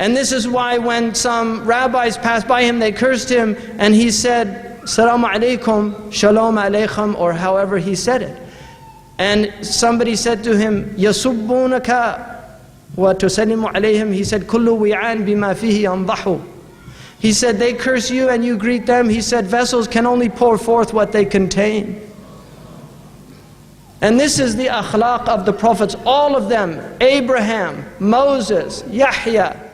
And this is why when some rabbis passed by him, they cursed him, and he said, Salaam alaikum, Shalom alaikum, or however he said it. And somebody said to him, Yasubbunaka wa tusallimu alayhim. He said, Kullu wi'an bima fihi yandahu. He said, they curse you and you greet them. He said, vessels can only pour forth what they contain. And this is the akhlaq of the prophets, all of them, Abraham, Moses, Yahya,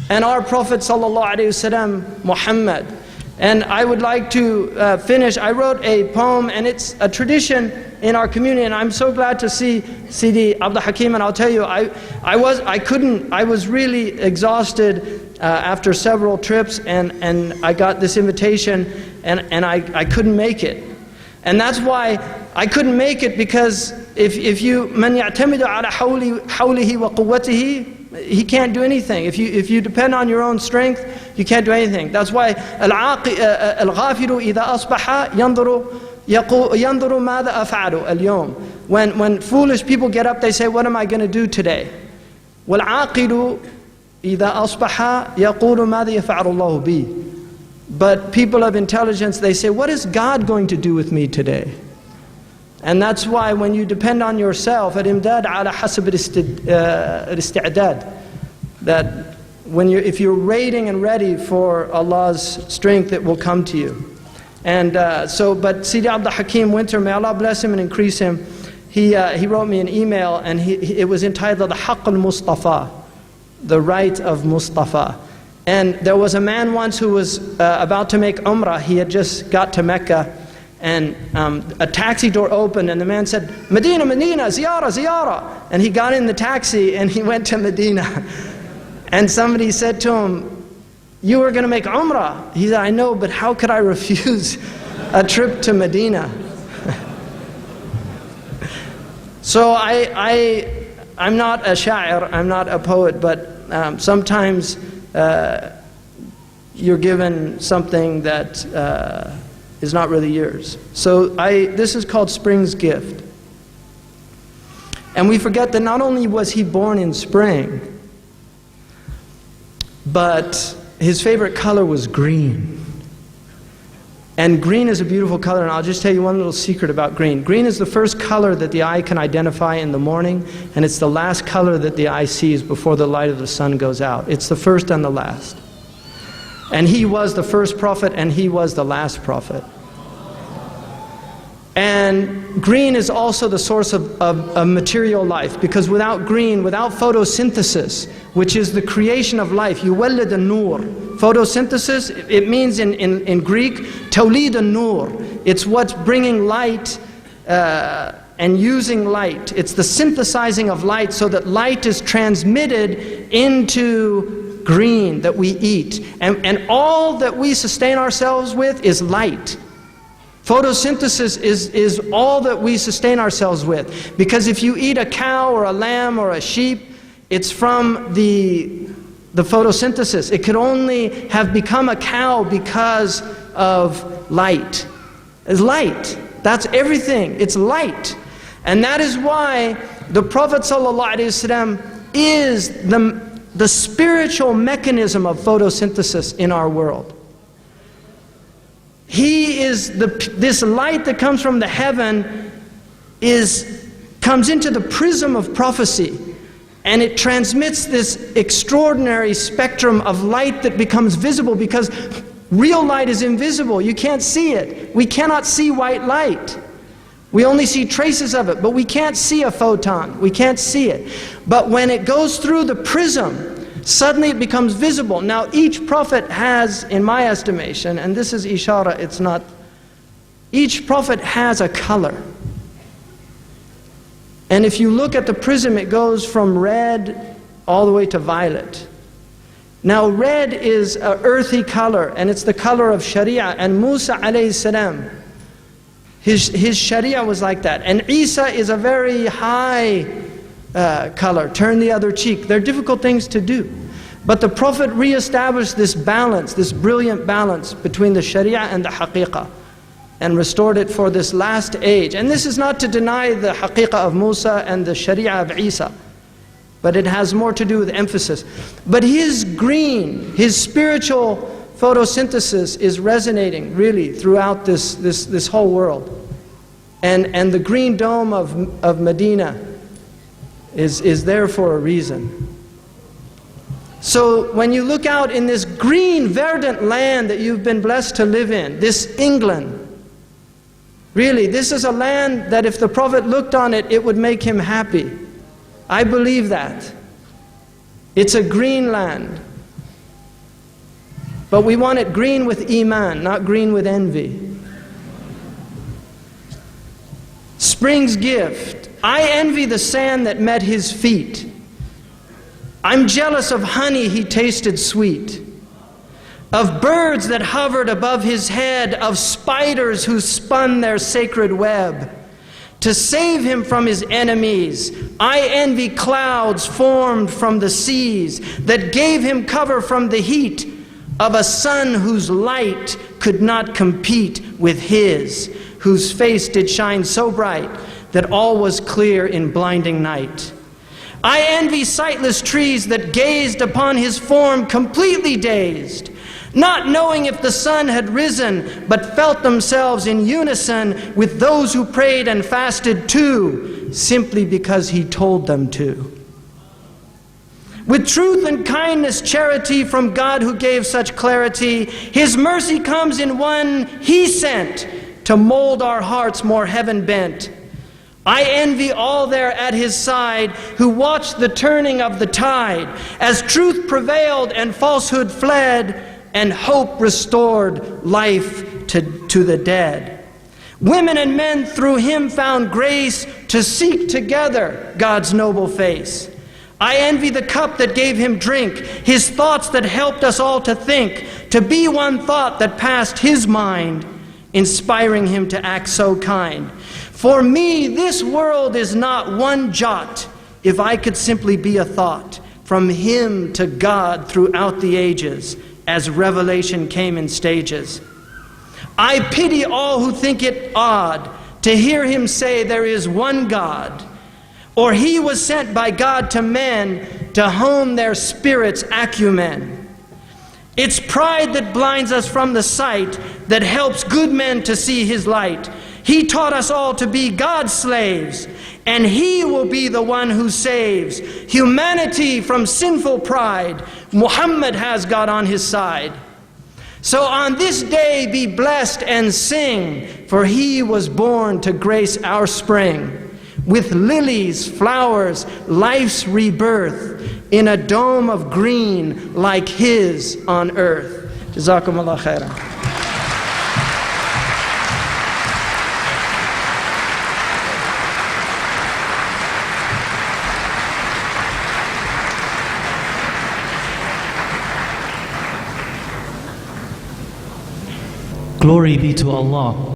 and our Prophet sallallahu alaihi wasallam, Muhammad. And I would like to finish. I wrote a poem, and it's a tradition in our community, and I'm so glad to see Sidi Abdul Hakim. And I'll tell you, I was really exhausted after several trips, and I got this invitation, and I couldn't make it. And that's why I couldn't make it, because if you man ya'tamidu ala hawlihi wa quwwatihi, he can't do anything. If you depend on your own strength, you can't do anything. That's why al-ghafilu idha asbaha yanzuru madha af'alu al-yawm. When foolish people get up, they say, what am I going to do today? Wal-aqilu idha asbaha yaqulu madha yaf'alu Allahu bi. But people of intelligence, they say, what is God going to do with me today? And that's why when you depend on yourself, al-imdad ala hasab al-isti'dad, that if you're waiting and ready for Allah's strength, it will come to you. And but Sidi Abdul Hakim Winter, may Allah bless him and increase him, he wrote me an email, and it was entitled the Haqq al-Mustafa, the right of Mustafa. And there was a man once who was about to make Umrah. He had just got to Mecca, and a taxi door opened, and the man said, Medina, Medina, ziyara, ziyara. And he got in the taxi, and he went to Medina. And somebody said to him, you were going to make Umrah. He said, I know, but how could I refuse a trip to Medina? So I'm not a sha'ir, I'm not a poet, but sometimes you're given something that is not really yours. So this is called Spring's Gift. And we forget that not only was he born in spring, but his favorite color was green. And green is a beautiful color, and I'll just tell you one little secret about green. Green is the first color that the eye can identify in the morning, and it's the last color that the eye sees before the light of the sun goes out. It's the first and the last. And he was the first prophet, and he was the last prophet. And green is also the source of material life, because without green, without photosynthesis, which is the creation of life, yuwallid an-nur. Photosynthesis, it means in Greek, tawlid an-nur. It's what's bringing light and using light. It's the synthesizing of light so that light is transmitted into green that we eat. And all that we sustain ourselves with is light. Photosynthesis is all that we sustain ourselves with. Because if you eat a cow or a lamb or a sheep, it's from the photosynthesis. It could only have become a cow because of light. It's light. That's everything. It's light. And that is why the Prophet ﷺ is the spiritual mechanism of photosynthesis in our world. He is this light that comes from the heaven comes into the prism of prophecy, and it transmits this extraordinary spectrum of light that becomes visible, because real light is invisible. You can't see it. We cannot see white light. We only see traces of it, but we can't see a photon. We can't see it. But when it goes through the prism, suddenly it becomes visible. Now each prophet has, in my estimation, and this is ishara, it's not, each prophet has a color. And if you look at the prism, it goes from red all the way to violet. Now red is an earthy color, and it's the color of Sharia. And Musa alayhi salam, his Sharia was like that. And Isa is a very high color, turn the other cheek. They're difficult things to do. But the Prophet reestablished this balance, this brilliant balance between the Sharia and the Haqiqah, and restored it for this last age. And this is not to deny the Haqiqah of Musa and the Sharia of Isa. but it has more to do with emphasis. But his green, his spiritual photosynthesis is resonating really throughout this whole world. And the green dome of Medina is there for a reason. So when you look out in this green, verdant land that you've been blessed to live in, this England, really, this is a land that if the Prophet looked on it, it would make him happy. I believe that. It's a green land. But we want it green with Iman, not green with envy. Spring's gift. I envy the sand that met his feet. I'm jealous of honey he tasted sweet, of birds that hovered above his head, of spiders who spun their sacred web. To save him from his enemies, I envy clouds formed from the seas that gave him cover from the heat of a sun whose light could not compete with his, whose face did shine so bright that all was clear in blinding night. I envy sightless trees that gazed upon his form completely dazed, not knowing if the sun had risen, but felt themselves in unison with those who prayed and fasted too, simply because he told them to. With truth and kindness, charity from God who gave such clarity, his mercy comes in one he sent to mold our hearts more heaven bent. I envy all there at his side who watched the turning of the tide as truth prevailed and falsehood fled and hope restored life to the dead. Women and men through him found grace to seek together God's noble face. I envy the cup that gave him drink, his thoughts that helped us all to think, to be one thought that passed his mind, inspiring him to act so kind. For me, this world is not one jot, if I could simply be a thought, from him to God throughout the ages, as revelation came in stages. I pity all who think it odd to hear him say there is one God, or he was sent by God to men to hone their spirit's acumen. It's pride that blinds us from the sight that helps good men to see his light. He taught us all to be God's slaves, and he will be the one who saves humanity from sinful pride. Muhammad has God on his side. So on this day be blessed and sing, for he was born to grace our spring. With lilies, flowers, life's rebirth, in a dome of green like his on earth. Jazakumullah khairan. Glory be to Allah.